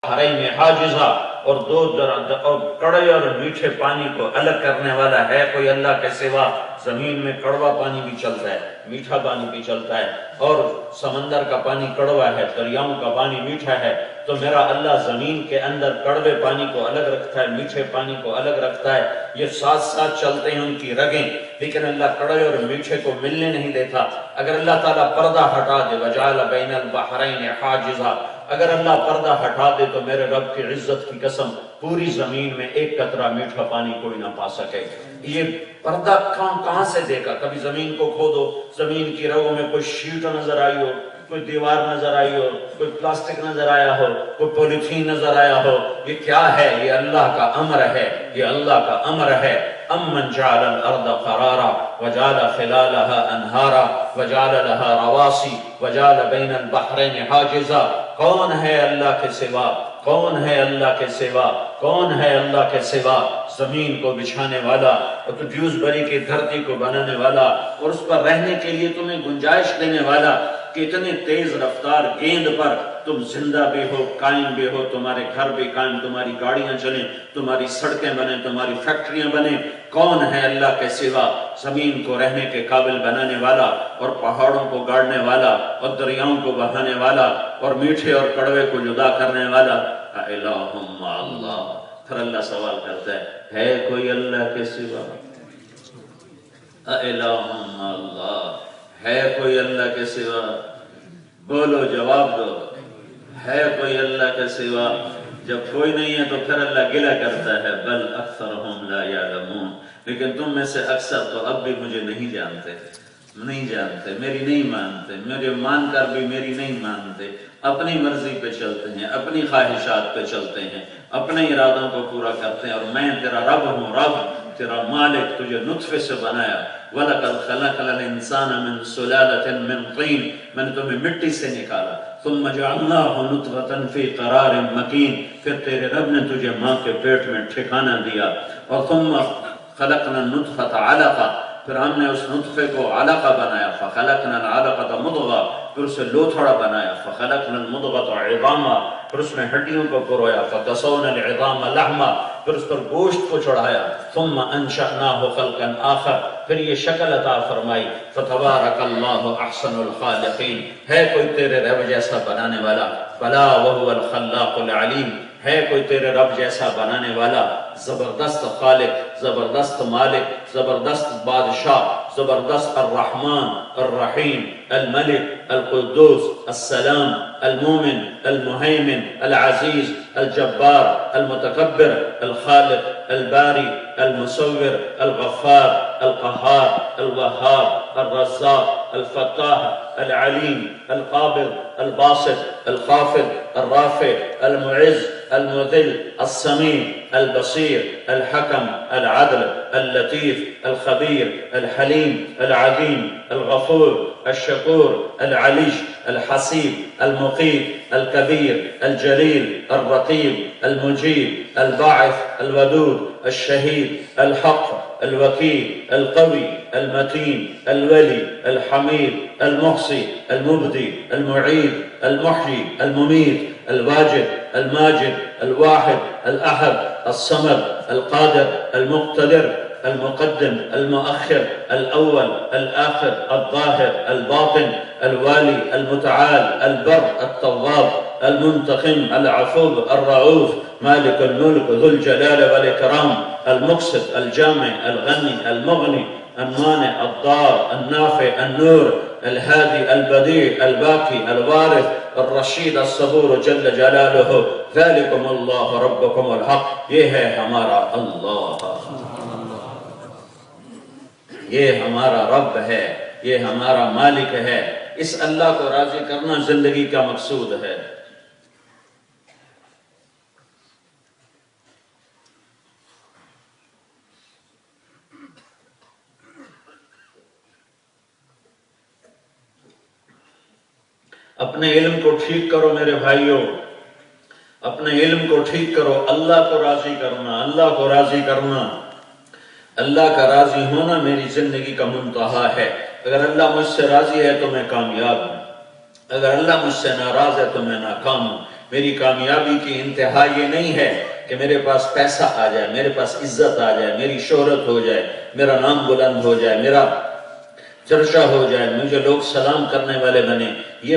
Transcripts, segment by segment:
بحرین حاجزہ، اور دو اور کڑے اور میٹھے پانی کو الگ کرنے والا ہے کوئی اللہ کے سوا؟ زمین میں کڑوا پانی بھی چلتا ہے، میٹھا پانی بھی چلتا ہے، اور سمندر کا پانی کڑوا ہے، دریاؤں کا پانی میٹھا ہے، تو میرا اللہ زمین کے اندر کڑوے پانی کو الگ رکھتا ہے، میٹھے پانی کو الگ رکھتا ہے، یہ ساتھ ساتھ چلتے ہیں ان کی رگیں، لیکن اللہ کڑوے اور میٹھے کو ملنے نہیں دیتا۔ اگر اللہ تعالیٰ پردہ ہٹا دے، وجعل بین البحرین حاجزا، اگر اللہ پردہ ہٹا دے تو میرے رب کی عزت کی قسم پوری زمین میں ایک قطرہ میٹھا پانی کوئی نہ پا سکے۔ یہ پردہ کہاں سے دیکھا؟ کبھی زمین کو کھودو، زمین کی رگوں میں کوئی شیٹ نظر آئی ہو، کوئی دیوار نظر آئی ہو، کوئی پلاسٹک نظر آیا ہو، کوئی پولیتھین نظر آیا ہو؟ یہ کیا ہے؟ یہ اللہ کا امر ہے، یہ اللہ کا امر ہے۔ امن جعل الارض قرارا وجعل خلالها انہارا وجعل لها رواسی وجعل بین البحرین حاجزا، کون ہے اللہ کے سوا؟ کون ہے اللہ کے سوا؟ کون ہے اللہ کے سوا؟ زمین کو بچھانے والا، اور ڈیوزبری کی دھرتی کو بنانے والا، اور اس پر رہنے کے لیے تمہیں گنجائش دینے والا کہ اتنے تیز رفتار گیند پر تم زندہ بھی ہو، قائم بھی ہو، تمہارے گھر بھی قائم، تمہاری گاڑیاں چلیں، تمہاری سڑکیں بنیں، تمہاری فیکٹریاں بنیں۔ کون ہے اللہ کے سوا؟ زمین کو رہنے کے قابل بنانے والا، اور پہاڑوں کو گاڑنے والا، اور دریاؤں کو بہانے والا، اور میٹھے اور کڑوے کو جدا کرنے والا۔ اِلَٰهٌ مَّعَ اللَّهِ۔ پھر اللہ سوال کرتا ہے کوئی اللہ کے سوا؟ اِلَٰهٌ مَّعَ اللَّهِ، ہے کوئی اللہ کے سوا؟ بولو، جواب دو، ہے کوئی اللہ کے سوا؟ جب کوئی نہیں ہے تو پھر اللہ گلہ کرتا ہے، بل اکثرہم لا یعلمون، لیکن تم میں سے اکثر تو اب بھی مجھے نہیں جانتے، نہیں جانتے، میری نہیں مانتے، میرے مان کر بھی میری نہیں مانتے، اپنی مرضی پہ چلتے ہیں، اپنی خواہشات پہ چلتے ہیں، اپنے ارادوں کو پورا کرتے ہیں، اور میں تیرا رب ہوں، رب تیرا مالک، تجھے نطفے سے بنایا۔ وَلَقَدْ خَلَقْنَا الْإِنسَانَ مِنْ سُلَالَةٍ مِنْ طِينٍ، میں نے تمہیں مٹی سے نکالا، ثُمَّ جَعَلْنَاهُ نُطْفَةً فِي قَرَارٍ مَكِينٍ، پھر تیرے رب نے تجھے ماں کے پیٹ میں ٹھکانہ دیا، اور ثُمَّ خَلَقْنَا النُّطْفَةَ عَلَقَةً، پھر ہم نے اس نطفے کو علقہ بنایا، فَخَلَقْنَا الْعَلَقَةَ مُضْغَةً، پھر اسے لوتھڑا بنایا، فَخَلَقْنَا الْمُضْغَةَ عِظَامًا، پھر اس میں ہڈیوں کو پرویا، فَكَسَوْنَا الْعِظَامَ لَحْمًا، پھر اس پر گوشت کو چڑھایا، ثُمَّ أَنشَأْنَاهُ خَلْقًا آخَرَ، پھر یہ شکل عطا فرمائی، فَتَبَارَكَ اللَّهُ أَحْسَنُ الْخَالِقِينَ، ہے کوئی تیرے رب جیسا بنانے والا؟ بَلَا وَهُوَ الْخَلَّاقُ الْعَلِيمُ، ہے کوئی تیرے رب جیسا بنانے والا؟ زبردست خالق، زبردست مالک، زبردست بادشاہ، زبردست الرحمن الرحیم الملک القدوس السلام المومن المہیمن العزیز الجبار المتکبر الخالق الباری المصور الغفار القہار الوہاب الرزاق الفتاح العلیم القابض الباسط الخافض الرافع المعز المذل السمیع البصیر الحکم العدل اللطیف الخبیر الحلیم العظیم الغفور الشکور العلیش الحسیب المقیت الکبیر الجلیل الرقیب المجیب الباعث الودود الشہید الحق الوکیل القوی المتین الولی الحمید المحصی المبدی المعید المحیی الممید الواجد الماجد الواحد الأحد الصمد القادر المقتدر المقدم المؤخر الأول الآخر الظاهر الباطن الوالي المتعال البر التواب المنتقم العفو الرؤوف مالك الملك ذو الجلال والإكرام المقسط الجامع الغني المغني المانع الضار النافع النور الهادي البديع الباقي الوارث الرشید الصبور جل جلالہ، ذالکم اللہ ربکم الحق، یہ ہے ہمارا اللہ، یہ ہمارا رب ہے، یہ ہمارا مالک ہے۔ اس اللہ کو راضی کرنا زندگی کا مقصود ہے۔ اپنے علم کو ٹھیک کرو میرے بھائیوں، اپنے علم کو ٹھیک کرو، اللہ کو راضی کرنا، اللہ کو راضی کرنا، اللہ کا راضی ہونا میری زندگی کا منتہا ہے۔ اگر اللہ مجھ سے راضی ہے تو میں کامیاب ہوں، اگر اللہ مجھ سے ناراض ہے تو میں ناکام ہوں۔ میری کامیابی کی انتہا یہ نہیں ہے کہ میرے پاس پیسہ آ جائے، میرے پاس عزت آ جائے، میری شہرت ہو جائے، میرا نام بلند ہو جائے، میرا چرچا ہو جائے، مجھے لوگ سلام کرنے والے بنے۔ یہ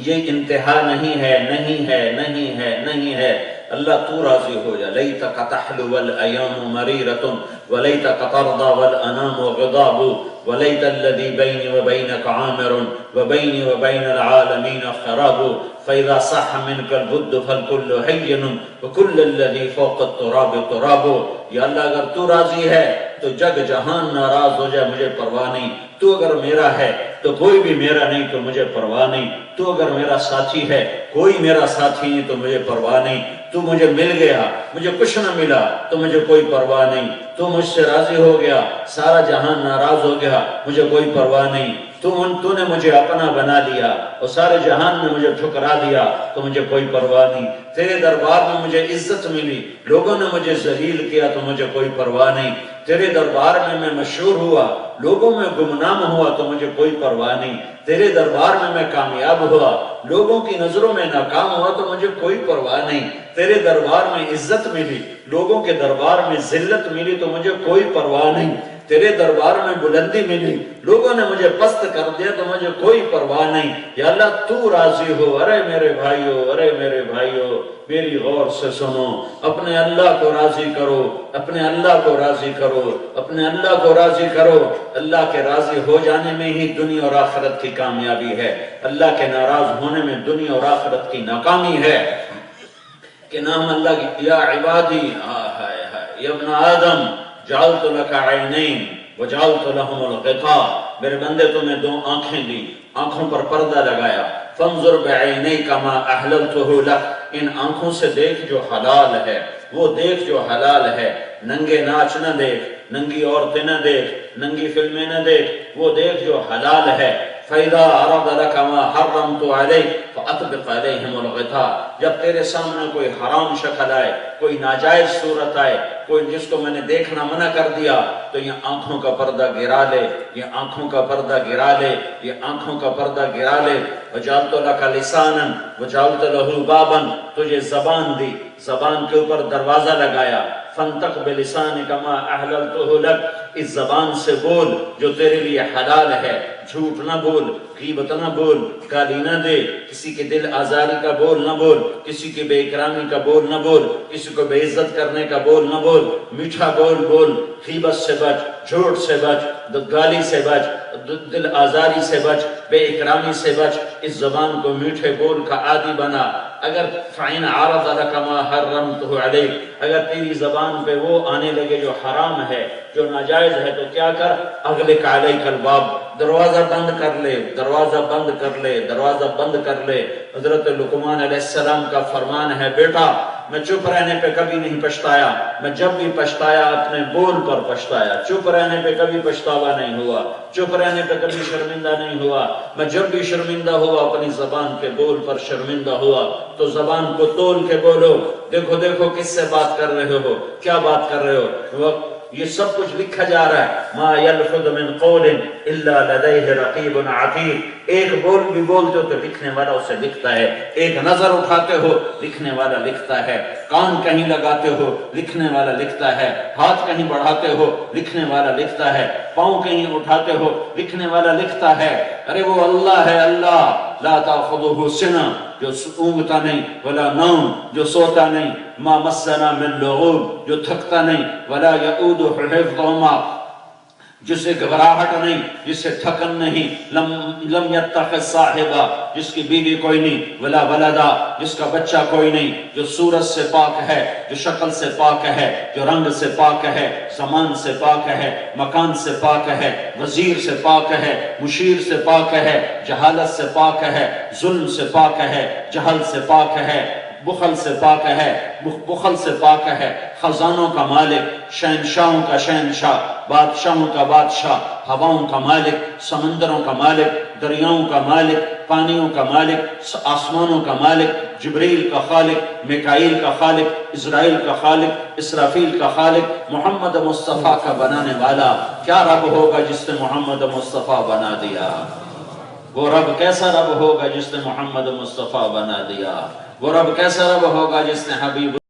انتہا نہیں ہے، نہیں ہے، نہیں ہے، نہیں ہے۔ اللہ تو راضی ہو جا۔ لیتک تحلو والایام مریرۃ ولیتک ترضی والانام غضاب ولیت الذی بینی وبینک عامر وبینی وبین العالمین خراب فاذا صح منک البد فالکل حین وکل الذی فوق التراب تراب۔ یا اللہ اگر تو راضی ہے تو جگ جہان ناراض ہو جائے، مجھے پرواہ نہیں۔ تو اگر میرا ہے تو کوئی بھی میرا نہیں، تو مجھے پرواہ نہیں۔ تو اگر میرا ساتھی ہے، کوئی میرا ساتھی نہیں، تو مجھے پرواہ نہیں۔ تو مجھے مل گیا، مجھے کچھ نہ ملا تو مجھے کوئی پرواہ نہیں۔ تو مجھ سے راضی ہو گیا، سارا جہان ناراض ہو گیا، مجھے کوئی پرواہ نہیں۔ تو نے مجھے اپنا بنا لیا اور سارے جہان نے مجھے ٹھکرا دیا تو مجھے کوئی پرواہ نہیں۔ تیرے دربار میں مجھے عزت ملی، لوگوں نے مجھے ذلیل کیا تو مجھے کوئی پرواہ نہیں۔ تیرے دربار میں مشہور ہوا، لوگوں میں گمنام ہوا تو مجھے کوئی پرواہ نہیں۔ تیرے دربار میں کامیاب ہوا، لوگوں کی نظروں میں ناکام ہوا تو مجھے کوئی پرواہ نہیں۔ تیرے دربار میں عزت ملی، لوگوں کے دربار میں ذلت ملی تو مجھے کوئی پرواہ نہیں۔ تیرے دربار میں بلندی ملی، لوگوں نے مجھے پست کر دیا تو مجھے کوئی پرواہ نہیں۔ یا اللہ تو راضی ہو۔ ارے میرے بھائیو، ارے میرے بھائیو، میری غور سے سنو، اپنے اللہ کو راضی کرو، اپنے اللہ کو راضی کرو، اپنے اللہ کو راضی کرو۔ اللہ کے راضی ہو جانے میں ہی دنیا اور آخرت کی کامیابی ہے، اللہ کے ناراض ہونے میں دنیا اور آخرت کی ناکامی ہے۔ کہ نام اللہ کی یا عبادی یا ابن آدم جعلت لک عینین وجعلت لهم الغطاء، میرے بندے تمہیں دو آنکھیں دی، آنکھوں پر پردہ لگایا۔ فانظر بعینیک ما احللتہ لک، ان آنکھوں سے دیکھ جو حلال ہے، وہ دیکھ جو حلال ہے۔ ننگے ناچ نہ دیکھ، ننگی عورتیں نہ دیکھ، ننگی فلمیں نہ دیکھ، وہ دیکھ جو حلال ہے۔ فَإِذَا عَرَضَ لَكَ مَا حَرَّمْتُ عَلَيْكَ فَأَطْبِقْ عَلَيْهِمُ الْغِطَاءَ، جب تیرے سامنے کوئی حرام شکل آئے، کوئی ناجائز صورت آئے، کوئی جس کو میں نے دیکھنا منع کر دیا، تو یہ آنکھوں کا پردہ گرا لے، یہ آنکھوں کا پردہ گرا لے، یہ آنکھوں کا پردہ گرا لے۔ وَجَعَلْتُ لَكَ لِسَانًا وَجَعَلْتُ لَهُ بَابًا، تجھے زبان دی، زبان کے اوپر دروازہ لگایا۔ فَانْطَقْ بِلِسَانِكَ مَا أَحْلَلْتُهُ لَكَ، اس زبان سے بول جو تیرے لیے حلال ہے، جھوٹ نہ بول، غیبت نہ بول، گالی نہ دے، کسی کے دل آزاری کا بول نہ بول، کسی کی بے اکرامی کا بول نہ بول، کسی کو بے عزت کرنے کا بول نہ بول، میٹھا بول بول، غیبت سے بچ، جھوٹ سے بچ، گالی سے بچ، دل آزاری سے بچ، بے اکرامی سے بچ۔ اس زبان کو میٹھے بول کا عادی بنا۔ اگر فَإِنْ عَرَضَ لَكَ مَا حَرَّمْتُهُ عَلَيْكَ، اگر تیری زبان پہ وہ آنے لگے جو حرام ہے، جو ناجائز ہے، تو کیا کر؟ اغلق علیک الباب، دروازہ بند کر لے، دروازہ بند کر لے، دروازہ بند کر لے۔ حضرت لقمان علیہ السلام کا فرمان ہے، بیٹا میں چپ رہنے پہ کبھی نہیں پچھتایا، میں جب بھی پچھتایا اپنے بول پر پچھتایا۔ چپ رہنے پہ کبھی پچھتاوا نہیں ہوا، چپ رہنے پہ کبھی شرمندہ نہیں ہوا۔ میں جب بھی شرمندہ ہوا اپنی زبان کے بول پر شرمندہ ہوا۔ تو زبان کو تول کے بولو، دیکھو دیکھو کس سے بات کر رہے ہو، کیا بات کر رہے ہو۔ یہ سب کچھ لکھا جا رہا ہے۔ ما یلفظ من قول الا لدیہ رقیب عتید، ایک بول بھی بولتے ہو تو لکھنے والا اسے لکھتا ہے، ایک نظر اٹھاتے ہو لکھنے والا لکھتا ہے، کان کہیں لگاتے ہو لکھنے والا لکھتا ہے، ہاتھ کہیں بڑھاتے ہو لکھنے والا لکھتا ہے، پاؤں کہیں اٹھاتے ہو لکھنے والا لکھتا ہے۔ ارے وہ اللہ ہے، اللہ لا تاخذہ سنہ، جو اونگتا نہیں، ولا نوم، جو سوتا نہیں، ما مسنا من لغوب، جو تھکتا نہیں، ولا یعود حفظہما، جسے گھبراہٹ نہیں، جسے تھکن نہیں، لم یتخذ صاحبہ، جس کی بیوی کوئی نہیں، ولا ولدا، جس کا بچہ کوئی نہیں، جو صورت سے پاک ہے، جو شکل سے پاک ہے، جو رنگ سے پاک ہے، زمان سے پاک ہے، مکان سے پاک ہے، وزیر سے پاک ہے، مشیر سے پاک ہے، جہالت سے پاک ہے، ظلم سے پاک ہے، جہل سے پاک ہے، بخل سے پاک ہے، بخل سے پاک ہے، خزانوں کا مالک، شہنشاہوں کا شہنشاہ، بادشاہوں کا بادشاہ، ہواؤں کا مالک، سمندروں کا مالک، دریاؤں کا مالک، پانیوں کا مالک، آسمانوں کا مالک، جبریل کا خالق، میکائیل کا خالق، اسرائیل کا خالق، اسرافیل کا خالق، محمد مصطفیٰ کا بنانے والا۔ کیا رب ہوگا جس نے محمد مصطفیٰ بنا دیا؟ وہ رب کیسا رب ہوگا جس نے محمد مصطفیٰ بنا دیا، وہ رب کیسا رب ہوگا جس نے حبیب